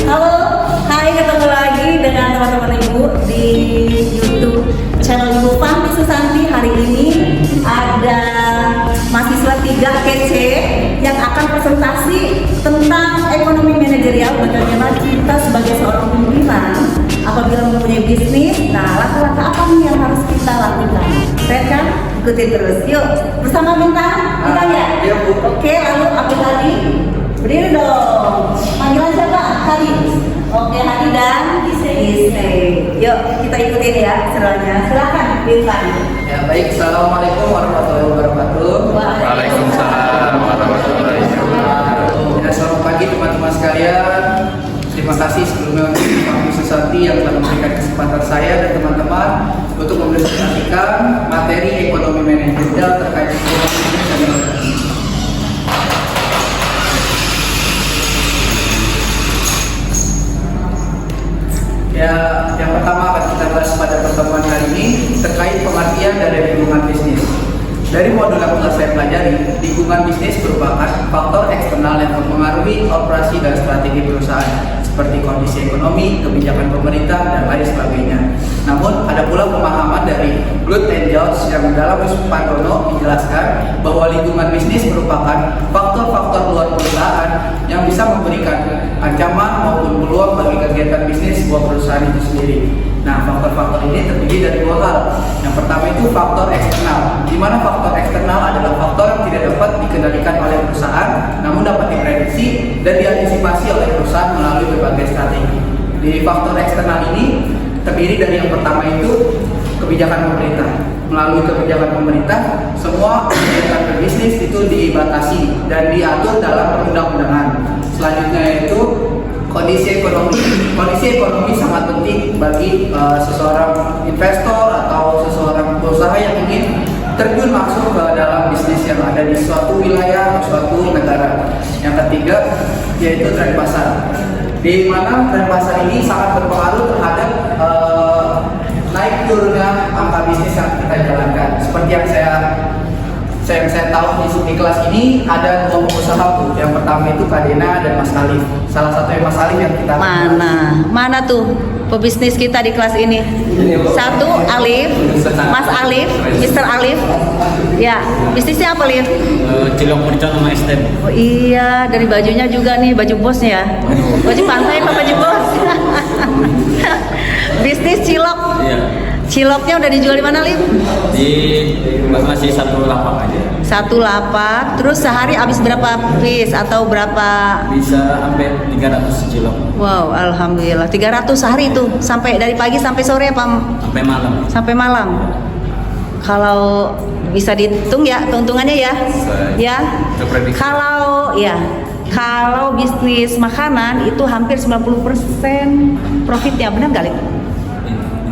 Halo, hai, ketemu lagi dengan teman-teman Ibu di YouTube channel Ibu Fahmi Susanti. Hari ini ada mahasiswa 3 kece yang akan presentasi tentang ekonomi manajerial, bagaimana kita sebagai seorang pimpinan apabila mempunyai bisnis. Nah, langkah-langkah apa nih yang harus kita lakukan? Keren kan? Ikutin terus. Yuk, bersama Bintang. Bintang ya? Iya, Bu. Oke, lalu aku tadi. Berdiri dong. Panggilan siapa? Hadi. Oke, Hadi dan Ise. Yuk, kita ikutin ya seruannya. Silakan, Bintang. Ya baik, assalamualaikum warahmatullahi wabarakatuh. Waalaikumsalam warahmatullahi wabarakatuh. Ya, selamat pagi teman-teman sekalian. Terima kasih sebelumnya untuk Fahmi Susanti yang telah memberikan kesempatan saya dan teman-teman untuk mempresentasikan materi ekonomi manajerial terkait ekonomi dan inovasi. Ya, yang pertama akan kita bahas pada pertemuan kali ini terkait pengertian dari lingkungan bisnis. Dari modul yang telah saya pelajari, lingkungan bisnis merupakan faktor eksternal yang mempengaruhi operasi dan strategi perusahaan, seperti kondisi ekonomi, kebijakan pemerintah, dan lain sebagainya. Namun, ada pula pemahaman dari Blood and George yang dalam Supardono menjelaskan bahwa lingkungan bisnis merupakan faktor-faktor luar perusahaan yang bisa memberikan ancaman maupun peluang bagi kegiatan bisnis sebuah perusahaan itu sendiri. Nah, faktor-faktor ini terdiri dari 2 hal. Yang pertama itu faktor eksternal, di mana faktor eksternal adalah faktor yang tidak dapat dikendalikan oleh perusahaan, namun dapat diprediksi dan diantisipasi oleh perusahaan melalui berbagai strategi. Di faktor eksternal ini terdiri dari yang pertama itu kebijakan pemerintah. Melalui kebijakan pemerintah, semua kegiatan berbisnis itu dibatasi dan diatur dalam perundang-undangan. Selanjutnya itu kondisi ekonomi. Kondisi ekonomi sangat penting bagi seseorang investor atau seseorang pengusaha yang ingin terjun masuk ke dalam bisnis yang ada di suatu wilayah atau suatu negara. Yang ketiga yaitu tren pasar, di mana tren pasar ini sangat berpengaruh terhadap naik turunnya angka bisnis yang kita jalankan. Seperti yang saya tahu di kelas ini ada 2 pengusaha tuh. Yang pertama itu Kak Dena dan Mas Alif. Salah satu yang Mas Alif yang kita Mana tuh pebisnis kita di kelas ini? Satu Alif, Mas Alif, Mr. Alif. Ya, bisnisnya apa, Alif? Cilok mercon sama STM. Oh iya, dari bajunya juga nih, baju bosnya ya. Baju pantai apa baju bos? Bisnis cilok. Iya. Ciloknya udah dijual di mana, Lip? Masih 1 lapak aja. 1 lapak. Terus sehari habis berapa piece atau berapa? Bisa sampai 300 cilok. Wow, alhamdulillah. 300 sehari itu. Sampai dari pagi sampai sore apa? Sampai malam. Sampai malam. Kalau bisa dihitung ya, keuntungannya ya. Ya. Kalau bisnis makanan itu hampir 90% profitnya, benar nggak, Lip?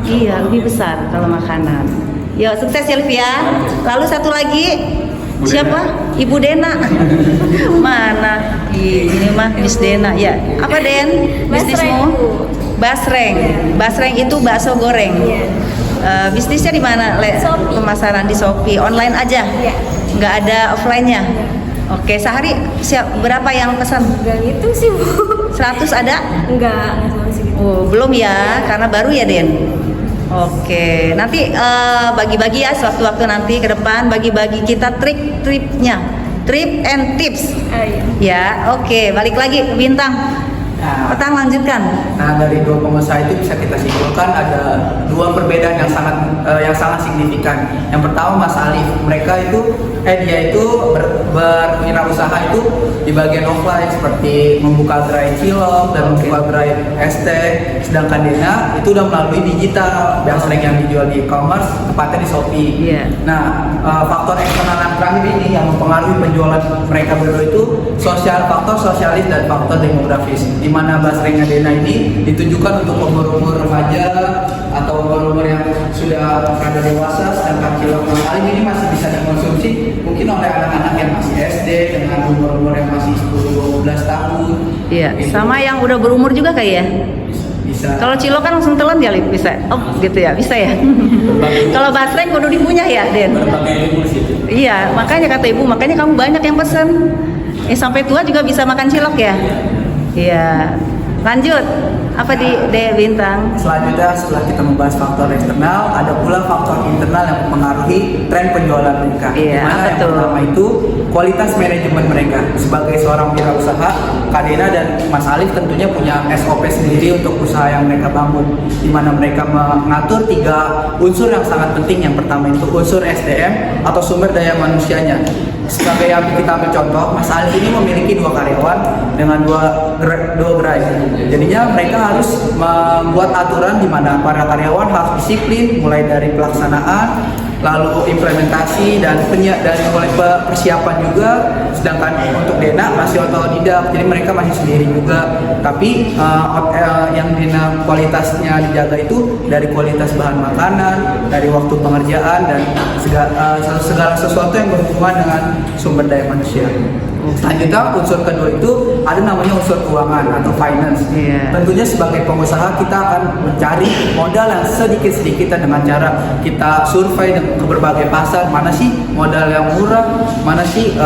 Iya, lebih besar kalau makanan. Yo, sukses ya, Liv ya. Lalu satu lagi, siapa? Ibu Dena. Mana? Ini mah Miss Dena. Ya, apa Den? Bisnismu? Basreng. Basreng itu bakso goreng. Bisnisnya di mana, Le? Pemasaran di Shopee. Online aja? Nggak ada offline-nya? Oke, sehari berapa yang pesan? Enggak gitu sih, Bu. 100 ada? Enggak sampai segitu. Oh, belum ya, karena baru ya, Den. Oke, nanti bagi-bagi ya sewaktu-waktu nanti ke depan, bagi-bagi kita trip-tripnya, trip and tips. Iya. Ya, oke, balik lagi ke Bintang. Petang lanjutkan. Nah, dari 2 pengusaha itu bisa kita simpulkan ada 2 perbedaan yang sangat signifikan. Yang pertama Mas Alif, dia itu berwirausaha itu di bagian offline seperti membuka gerai cilok dan membuka gerai ST. Sedangkan Dena itu udah melalui digital yang sering yang dijual di e-commerce, tepatnya di Shopee. Iya. Nah, faktor eksternal yang terakhir ini yang mempengaruhi penjualan mereka berdua itu faktor sosialis dan faktor demografis. Di mana Basrengnya Dena ini ditujukan untuk umur-umur remaja atau umur-umur yang sudah rada dewasa, sedangkan cilok yang lain ini masih bisa dikonsumsi mungkin oleh anak-anak yang masih SD dengan umur-umur yang masih 10-12 tahun. Iya, gitu. sama yang udah berumur juga kayak ya. Bisa. Kalau cilok kan langsung telan ya, Lip? Bisa. Oh, gitu ya, bisa ya. Kalau basreng kudu dipunyah ya, Den. Berbagai umur situ. Iya, makanya kata Ibu, makanya kamu banyak yang pesen. Sampai tua juga bisa makan cilok ya. Iya. Lanjut. Apa di Bintang? Selanjutnya setelah kita membahas faktor eksternal, ada pula faktor internal yang mempengaruhi tren penjualan mereka. Iya, Dimana apa yang tuh? pertama itu kualitas manajemen mereka. Sebagai seorang wirausaha, Kak Dena dan Mas Alif tentunya punya SOP sendiri untuk usaha yang mereka bangun, di mana mereka mengatur 3 unsur yang sangat penting. Yang pertama itu unsur SDM atau sumber daya manusianya. Sebagai yang kita ambil contoh, Mas Alif ini memiliki 2 karyawan dengan 2 gerai. Jadinya mereka harus membuat aturan di mana para karyawan harus disiplin mulai dari pelaksanaan, lalu implementasi dan dari mulai persiapan juga. Sedangkan untuk Dena masih otodidak, jadi mereka masih sendiri juga. Tapi yang Dena kualitasnya dijaga itu dari kualitas bahan makanan, dari waktu pengerjaan dan segala sesuatu yang berhubungan dengan sumber daya manusia. Selanjutnya unsur kedua itu ada namanya unsur keuangan atau finance. Iya. Tentunya sebagai pengusaha kita akan mencari modal yang sedikit-sedikit dengan cara kita survei ke berbagai pasar, mana sih modal yang murah, mana sih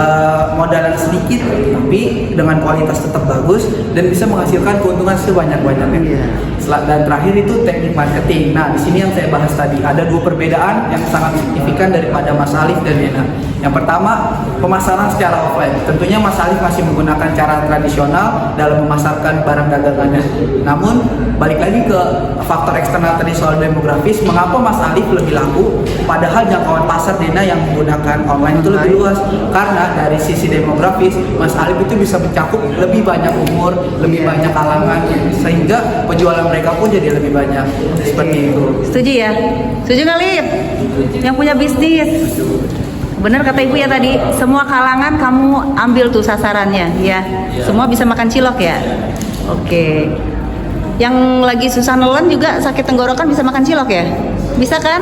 modal yang sedikit tapi dengan kualitas tetap bagus dan bisa menghasilkan keuntungan sebanyak-banyaknya. Iya. Dan terakhir itu teknik marketing. Nah, di sini yang saya bahas tadi ada 2 perbedaan yang sangat signifikan daripada Mas Alif dan Dena. Yang pertama, pemasaran secara offline. Tentunya Mas Alif masih menggunakan cara tradisional dalam memasarkan barang dagangannya. Namun, balik lagi ke faktor eksternal tadi soal demografis, mengapa Mas Alif lebih laku padahal jangkauan pasar Dena yang menggunakan online itu lebih luas? Karena dari sisi demografis, Mas Alif itu bisa mencakup lebih banyak umur, lebih banyak kalangan, sehingga penjualan mereka pun jadi lebih banyak. Seperti itu. Setuju ya? Setuju nggak, Lip? Yang punya bisnis. Benar kata ibu ya tadi, semua kalangan kamu ambil tuh sasarannya, ya. Semua bisa makan cilok ya. Oke. Yang lagi susah nelen juga sakit tenggorokan bisa makan cilok ya? Bisa kan?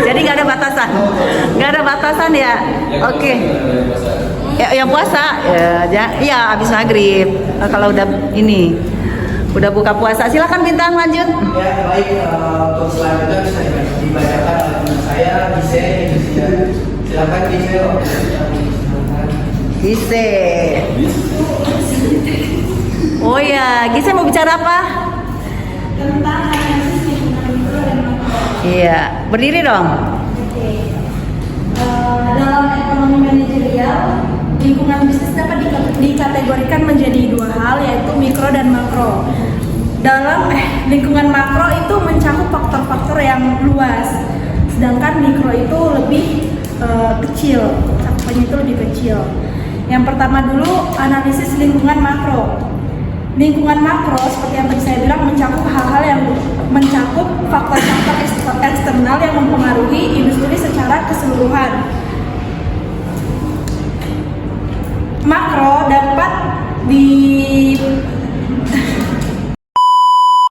Jadi nggak ada batasan, nggak ada batasan ya. Oke. Ya, yang puasa ya habis maghrib. Kalau udah ini udah buka puasa, silakan Bintang lanjut. Ya baik, untuk selanjutnya bisa dibacakan oleh teman saya Gise. Silakan Gise. Gise. Oh ya, Gise mau bicara apa? Tentang analisis lingkungan mikro dan makro. Iya, berdiri dong. Oke. Dalam ekonomi manajerial, lingkungan bisnis dapat dikategorikan menjadi 2 hal, yaitu mikro dan makro. Dalam lingkungan makro itu mencakup faktor-faktor yang luas, sedangkan mikro itu lebih kecil, cakupannya itu lebih kecil. Yang pertama dulu, analisis lingkungan makro. Lingkungan makro seperti yang tadi saya bilang mencakup hal-hal yang mencakup faktor-faktor eksternal yang mempengaruhi industri secara keseluruhan. Makro dapat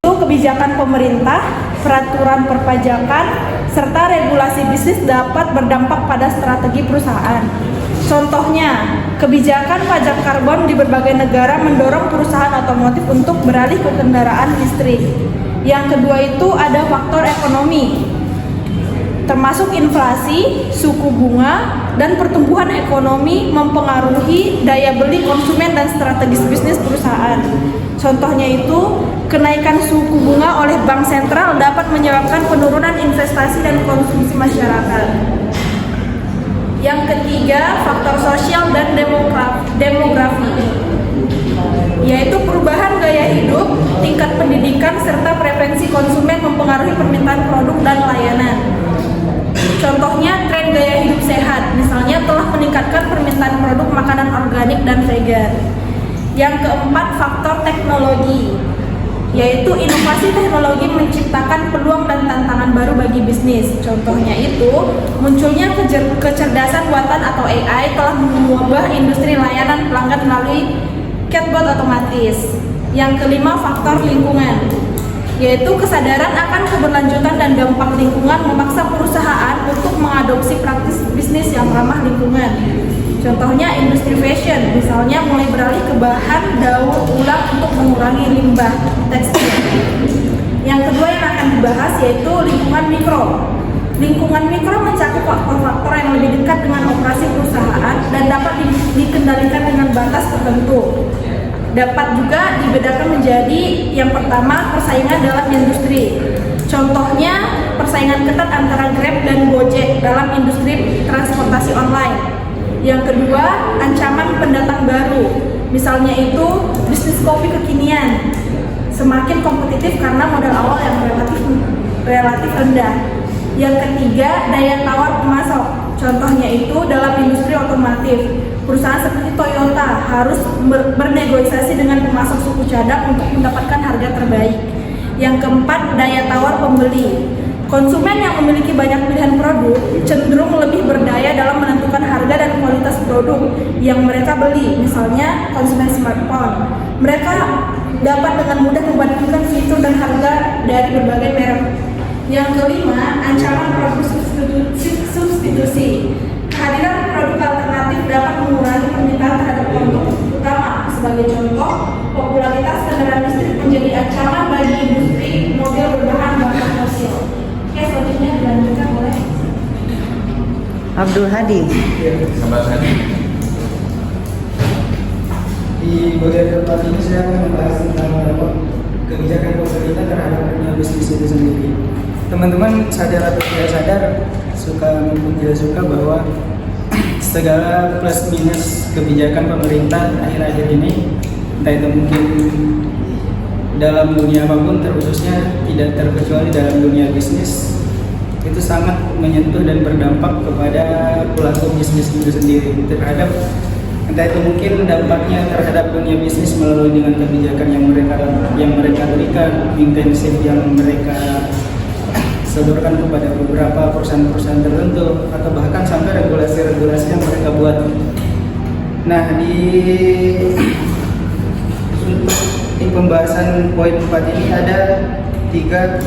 kebijakan pemerintah, peraturan perpajakan, serta regulasi bisnis dapat berdampak pada strategi perusahaan. Contohnya, kebijakan pajak karbon di berbagai negara mendorong perusahaan otomotif untuk beralih ke kendaraan listrik. Yang kedua itu ada faktor ekonomi, termasuk inflasi, suku bunga, dan pertumbuhan ekonomi mempengaruhi daya beli konsumen dan strategis bisnis perusahaan. Contohnya itu, kenaikan suku bunga oleh bank sentral dapat menyebabkan penurunan investasi dan konsumsi masyarakat. Yang ketiga, faktor sosial dan demografi, yaitu perubahan gaya hidup, tingkat pendidikan, serta preferensi konsumen mempengaruhi permintaan produk dan layanan. Contohnya, tren gaya hidup sehat, misalnya telah meningkatkan permintaan produk makanan organik dan vegan. Yang keempat, faktor teknologi, yaitu inovasi teknologi menciptakan peluang dan tantangan baru bagi bisnis. Contohnya itu, munculnya kecerdasan buatan atau AI telah mengubah industri layanan pelanggan melalui chatbot otomatis. Yang kelima, faktor lingkungan, yaitu kesadaran akan keberlanjutan dan dampak lingkungan memaksa perusahaan untuk mengadopsi praktis bisnis yang ramah lingkungan. Contohnya industri fashion, misalnya mulai beralih ke bahan daur ulang untuk mengurangi limbah tekstil. Yang kedua yang akan dibahas yaitu lingkungan mikro. Lingkungan mikro mencakup faktor-faktor yang lebih dekat dengan operasi perusahaan dan dapat dikendalikan dengan batas tertentu. Dapat juga dibedakan menjadi yang pertama persaingan dalam industri. Contohnya persaingan ketat antara Grab dan Gojek dalam industri transportasi online. Yang kedua, ancaman pendatang baru. Misalnya itu bisnis kopi kekinian. Semakin kompetitif karena modal awal yang relatif rendah. Yang ketiga, daya tawar pemasok. Contohnya itu dalam industri otomotif. Perusahaan seperti Toyota harus bernegosiasi dengan pemasok suku cadang untuk mendapatkan harga terbaik. Yang keempat, daya tawar pembeli. Konsumen yang memiliki banyak pilihan produk cenderung lebih berdaya dalam menentukan harga dan kualitas produk yang mereka beli. Misalnya konsumen smartphone, mereka dapat dengan mudah membandingkan fitur dan harga dari berbagai merek. Yang kelima, ancaman produk substitusi. Kehadiran produk alternatif dapat mengurangi permintaan terhadap produk utama. Sebagai contoh, popularitas kendaraan listrik menjadi ancaman bagi industri mobil berbahan bakar fosil. Oke, selanjutnya dilanjutkan oleh Abdul Hadi. Di bagian keempat ini saya akan membahas tentang kebijakan pemerintah terhadap dunia bisnis itu sendiri. Teman-teman sadar atau tidak sadar, suka maupun tidak suka, bahwa segala plus minus kebijakan pemerintah akhir-akhir ini, entah itu mungkin dalam dunia apapun, terkhususnya tidak terkecuali dalam dunia bisnis, itu sangat menyentuh dan berdampak kepada pelaku bisnis itu sendiri, terhadap entah itu mungkin dampaknya terhadap dunia bisnis melalui dengan kebijakan yang mereka berikan, intensif yang mereka sodorkan kepada beberapa perusahaan-perusahaan tertentu, atau bahkan sampai regulasi-regulasi yang mereka buat. Nah, di pembahasan poin 4 ini ada 3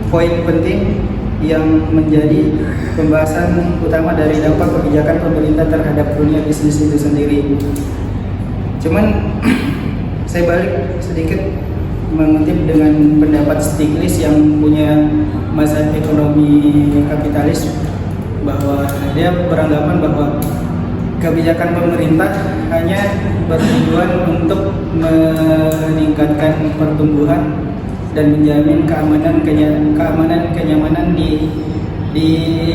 poin penting yang menjadi pembahasan utama dari dampak kebijakan pemerintah terhadap dunia bisnis itu sendiri. Cuman saya balik sedikit mengutip dengan pendapat Stiglitz yang punya mazhab ekonomi kapitalis, bahwa dia beranggapan bahwa kebijakan pemerintah hanya bertujuan untuk meningkatkan pertumbuhan dan menjamin kenyamanan di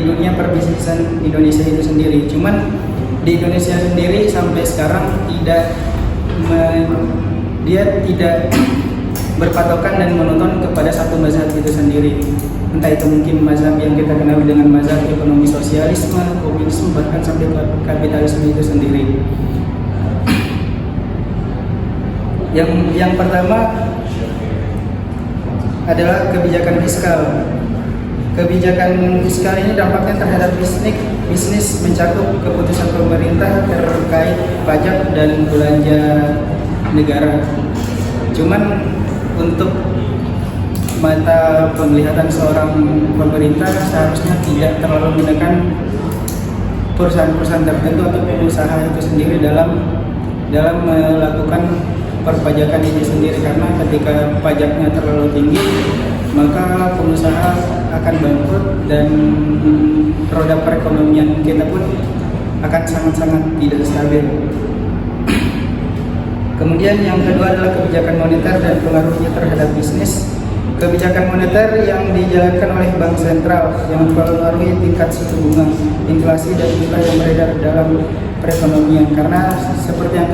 dunia perbisnisan Indonesia itu sendiri. Cuman di Indonesia sendiri sampai sekarang dia tidak berpatokan dan menonton kepada satu mazhab itu sendiri. Entah itu mungkin mazhab yang kita kenal dengan mazhab ekonomi sosialisme, komunisme, bahkan sampai kapitalisme itu sendiri. Yang pertama adalah kebijakan fiskal. Kebijakan fiskal ini dampaknya terhadap bisnis mencakup keputusan pemerintah terkait pajak dan belanja negara. Cuman untuk mata penglihatan seorang pemerintah seharusnya tidak terlalu menekan perusahaan-perusahaan tertentu atau pengusaha itu sendiri dalam melakukan perpajakan ini sendiri, karena ketika pajaknya terlalu tinggi maka pengusaha akan bangkrut dan roda perekonomian kita pun akan sangat-sangat tidak stabil. Kemudian yang kedua adalah kebijakan moneter dan pengaruhnya terhadap bisnis. Kebijakan moneter yang dijalankan oleh Bank Sentral yang mempengaruhi tingkat suku bunga, inflasi, dan nilai yang beredar dalam perekonomian. Karena seperti yang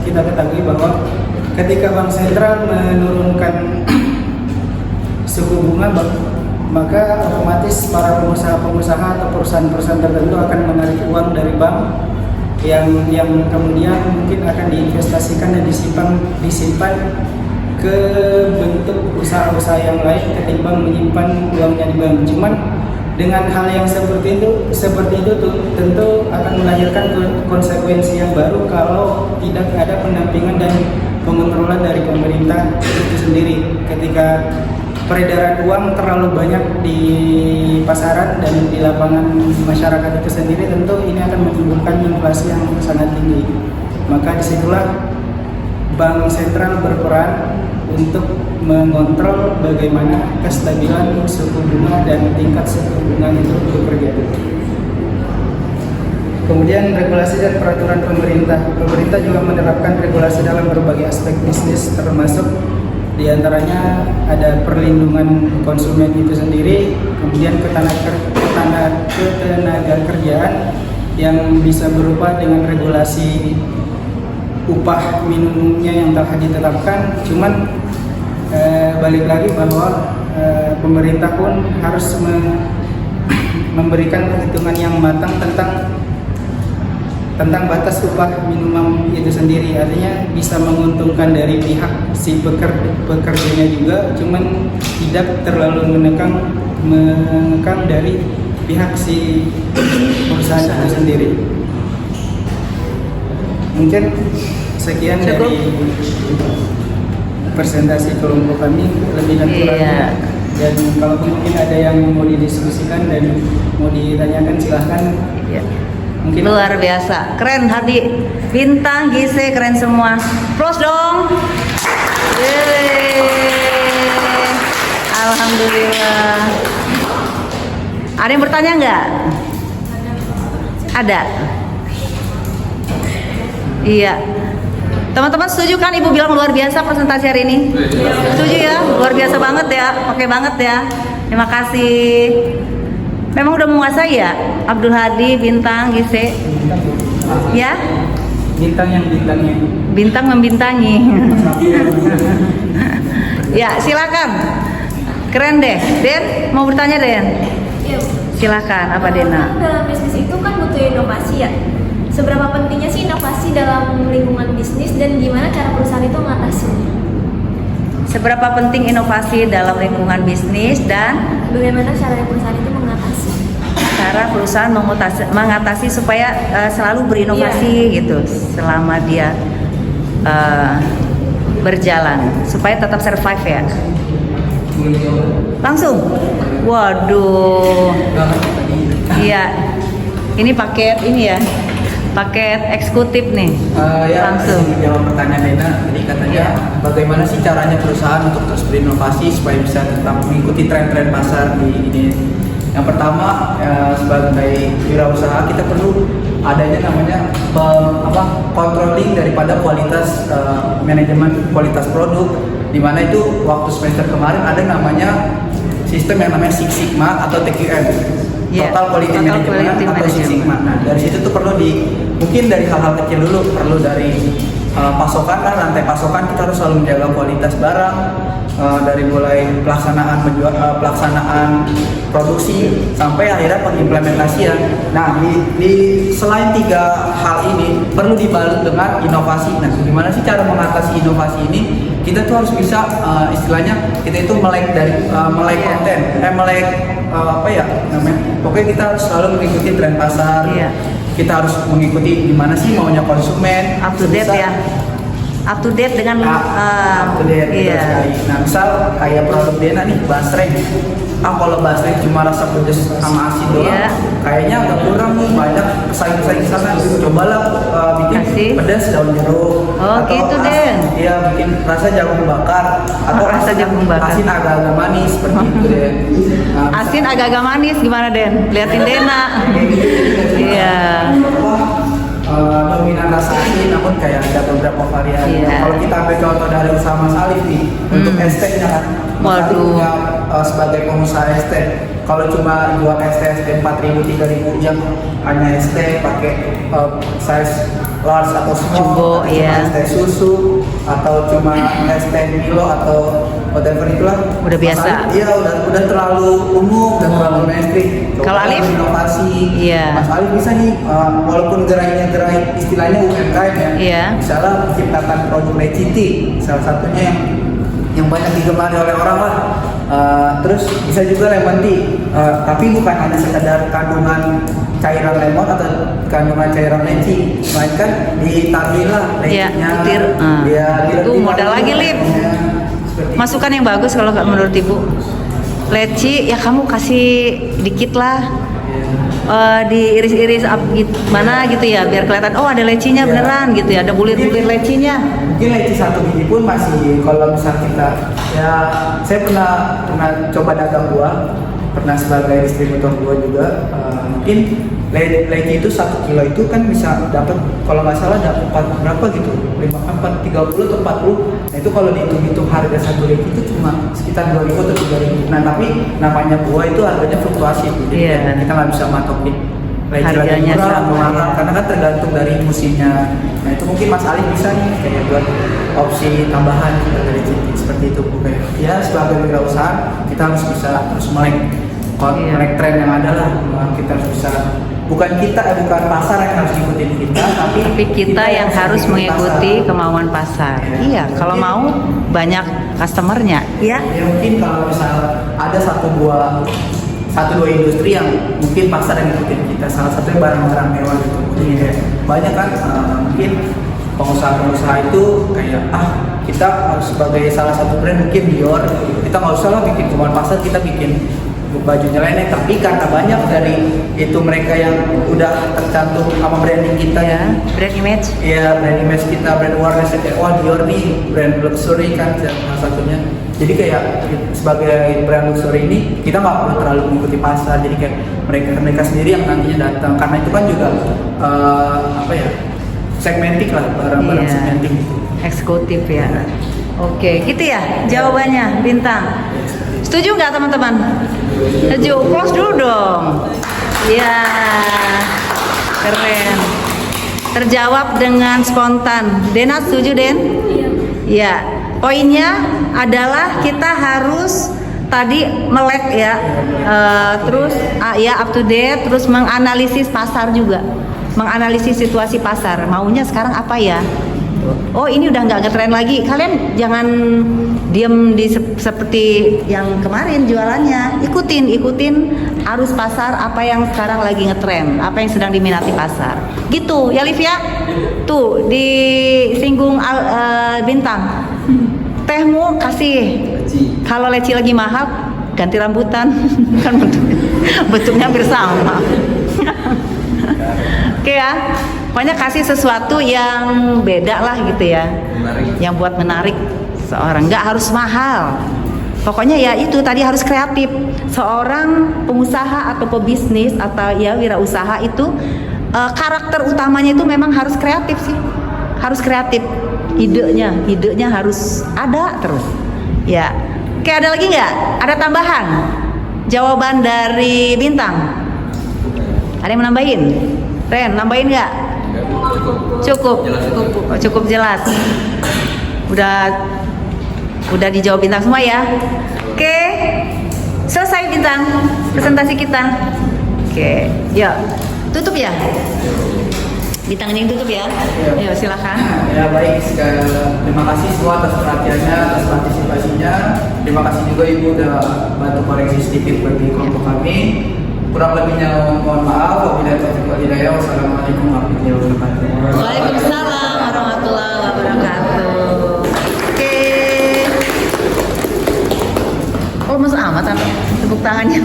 kita ketahui bahwa ketika Bank Sentral menurunkan suku bunga, maka otomatis para pengusaha-pengusaha atau perusahaan-perusahaan tertentu akan menarik uang dari bank yang kemudian mungkin akan diinvestasikan dan disimpan ke bentuk usaha-usaha yang lain ketimbang menyimpan uangnya di bank. Cuman dengan hal yang seperti itu tentu akan melahirkan konsekuensi yang baru kalau tidak ada pendampingan dan pengontrolan dari pemerintah itu sendiri. Ketika peredaran uang terlalu banyak di pasaran dan di lapangan masyarakat itu sendiri, tentu ini akan menimbulkan inflasi yang sangat tinggi. Maka disitulah Bank Sentral berperan untuk mengontrol bagaimana kestabilan suku bunga dan tingkat suku bunga itu bekerja. Kemudian regulasi dan peraturan pemerintah. Pemerintah juga menerapkan regulasi dalam berbagai aspek bisnis, termasuk diantaranya ada perlindungan konsumen itu sendiri, kemudian ketenaga kerjaan yang bisa berupa dengan regulasi upah minimumnya yang telah ditetapkan. Cuman balik lagi bahwa pemerintah pun harus memberikan perhitungan yang matang tentang batas upah minimum itu sendiri, artinya bisa menguntungkan dari pihak si pekerjanya juga, cuman tidak terlalu mengekang dari pihak si perusahaan itu sendiri. Mungkin sekian dari presentasi kelompok kami lebih dan kurangnya. Dan kalau mungkin ada yang mau didiskusikan dan mau ditanyakan silahkan. Iya. Mungkin Luar biasa, keren Hardi, Bintang, Gise, keren semua. Plus dong. Yeay. Alhamdulillah. Ada yang bertanya nggak? Ada. Iya. Teman-teman setuju kan Ibu bilang luar biasa presentasi hari ini? Setuju ya? Luar biasa banget ya, oke banget ya. Terima kasih. Memang udah menguasai ya, Abdul Hadi, Bintang, Gise. Ya? bintang yang bintangnya. Bintang membintangi. Ya, silakan. Keren deh. Den, mau bertanya Den? Iya. Silakan, apa Dena? Dalam bisnis itu kan butuh inovasi ya. Seberapa pentingnya sih inovasi dalam lingkungan bisnis dan gimana cara perusahaan itu mengatasinya? Seberapa penting inovasi dalam lingkungan bisnis dan Bagaimana cara perusahaan itu mengatasi? cara perusahaan mengatasi supaya selalu berinovasi gitu selama dia berjalan supaya tetap survive ya. Langsung. Waduh. Iya. Ini paket ini ya. Paket eksekutif nih. Ya, Langsung. jawab pertanyaan Dena. Jadi katanya bagaimana sih caranya perusahaan untuk terus berinovasi supaya bisa tetap mengikuti tren-tren pasar di ini. Yang pertama sebagai wirausaha kita perlu adanya namanya controlling daripada kualitas manajemen kualitas produk. Di mana itu waktu semester kemarin ada namanya sistem yang namanya Six Sigma atau TQM. Total Quality Management atau Six Sigma. Nah, dari situ tuh perlu mungkin dari hal-hal kecil dulu, perlu dari pasokan kan, rantai pasokan kita harus selalu menjaga kualitas barang dari mulai pelaksanaan produksi sampai akhirnya pengimplementasian. Nah, di selain 3 hal ini perlu dibalut dengan inovasi. Nah, gimana sih cara mengatasi inovasi ini? Kita tuh harus bisa istilahnya kita itu melek konten, melek apa ya namanya? Pokoknya kita harus selalu mengikuti tren pasar. Kita harus mengikuti gimana sih maunya konsumen, Up to date ya. Up to date dengan up to date. iya. Nah, misal kayak produk Dena nih, basreng. Kalau basreng cuma rasa pedas sama asin doang, kayaknya agak kurang nih, banyak pesaing-pesaing sana. Cobalah bikin Kasih pedas daun jeruk. Oh, atau gitu Den. Iya, bikin rasa jagung bakar atau Rasa jagung bakar. asin agak-agak manis seperti itu Den. Nah, Asin agak-agak manis gimana Den? Liatin Dena. Iya. Dominan rasa asin, namun kayak ada beberapa varian. Iya. Kalau kita ambil contoh dari usaha Mas Alif nih, untuk esteknya kan, Mas Alif Waduh. punya sebagai pengusaha estek, kalau cuma jual ST 4.000 3.000 yang hanya ST pakai size large atau small, Jumbo, atau iya. cuma ST susu atau cuma ST Milo atau whatever itulah. Udah biasa. Mas Alif, iya udah terlalu umum, udah terlalu mainstream. Kalau Alif? Inovasi. Iya. Mas Alif bisa nih, walaupun gerainya gerai istilahnya UMKM ya. Iya. Misalnya menciptakan produk leciti, salah satunya yang banyak digemari oleh orang lah. Terus bisa juga lemon tea, tapi bukan hanya sekedar kandungan cairan lemon atau kandungan cairan leci, melainkan ditaruhin lah lecinya. Iya, butir. Dia Itu modal lagi, Lip. Masukan yang bagus kalau menurut Ibu. Leci ya kamu kasih dikit lah. Diiris-iris mana gitu ya biar kelihatan oh ada lecinya beneran gitu ya, ada bulir-bulir lecinya. Mungkin leci 1 biji pun masih, kalau misal kita ya, saya pernah coba dagang buah, pernah sebagai distributor buah juga. Mungkin leci itu 1 kilo itu kan bisa dapat, kalau nggak salah dapat berapa gitu, 30 atau 40. Nah itu kalau dihitung harga 1 leci itu cuma sekitar 2.000 atau 3.000. Nah tapi namanya buah itu harganya fluktuasi, jadi kita nggak bisa matokin leci lagi Harganya murah atau sama, mahal, ya. karena kan tergantung dari musimnya. Nah itu mungkin Mas Ali bisa nih kayak buat opsi tambahan dari seperti itu. Kayak ya sebagai wirausaha kita harus bisa terus melek tren yang ada lah. Kita harus bisa, bukan pasar yang harus ikutin kita, tapi kita yang harus mengikuti kemauan pasar. Iya, kalau mau banyak customernya. Iya. Ya mungkin kalau misal ada satu dua industri yang mungkin pasar yang ngikutin kita, salah satunya barang-barang mewah gitu. Jadi kayak banyak kan mungkin pengusaha-pengusaha itu kayak kita harus sebagai salah satu brand mungkin Dior, kita nggak usah lah bikin kemauan pasar, kita bikin bajunya lainnya. Tapi karena banyak dari itu mereka yang udah tercantum sama branding kita ya, Brand image. ya brand image kita, brand awareness kayak wah Dior nih brand luxury kan salah satunya. Jadi kayak sebagai brand luxury ini kita nggak perlu terlalu mengikuti pasar, jadi kayak mereka sendiri yang nantinya datang, karena itu kan juga segmenting lah, barang-barang segmenting gitu. Eksekutif ya. Oke, gitu ya jawabannya Bintang. Setuju nggak teman-teman? Setuju. Close dulu dong. Ya, keren. Terjawab dengan spontan. Dena setuju, Den? Iya. Ya. Poinnya adalah kita harus tadi melek ya, terus ya up to date, terus menganalisis pasar juga, menganalisis situasi pasar. Maunya sekarang apa ya? Oh ini udah nggak ngetren lagi. Kalian jangan diem di seperti yang kemarin jualannya. Ikutin arus pasar, apa yang sekarang lagi ngetren, apa yang sedang diminati pasar. Gitu ya Livia. Tuh disinggung Bintang. Tehmu kasih. Kalau leci lagi mahal, ganti rambutan. Kan bentuknya hampir sama. Oke ya. Pokoknya kasih sesuatu yang beda lah gitu ya. Yang buat menarik seorang. Nggak harus mahal. Pokoknya ya itu tadi harus kreatif. Seorang pengusaha atau pebisnis atau ya wirausaha itu karakter utamanya itu memang harus kreatif sih. Harus kreatif. Idenya harus ada terus. Ya. Oke, ada lagi nggak? Ada tambahan? Jawaban dari Bintang? Ada yang menambahin? Ren, nambahin nggak? Cukup jelas. Udah dijawab Bintang semua ya. Oke, selesai Bintang presentasi kita. Oke, ya tutup ya. Bintang ini tutup ya. Ayo silakan. Ya baik, terima kasih semua atas perhatiannya, atas partisipasinya. Terima kasih juga Ibu udah bantu koreksi sedikit bagi kelompok kami. Kurang lebihnya mohon maaf. Wabillahi taufiq wal hidayah. Wassalamualaikum warahmatullahi wabarakatuh. Waalaikumsalam warahmatullahi wabarakatuh. Oke. Oh, mas amat tepuk tangannya.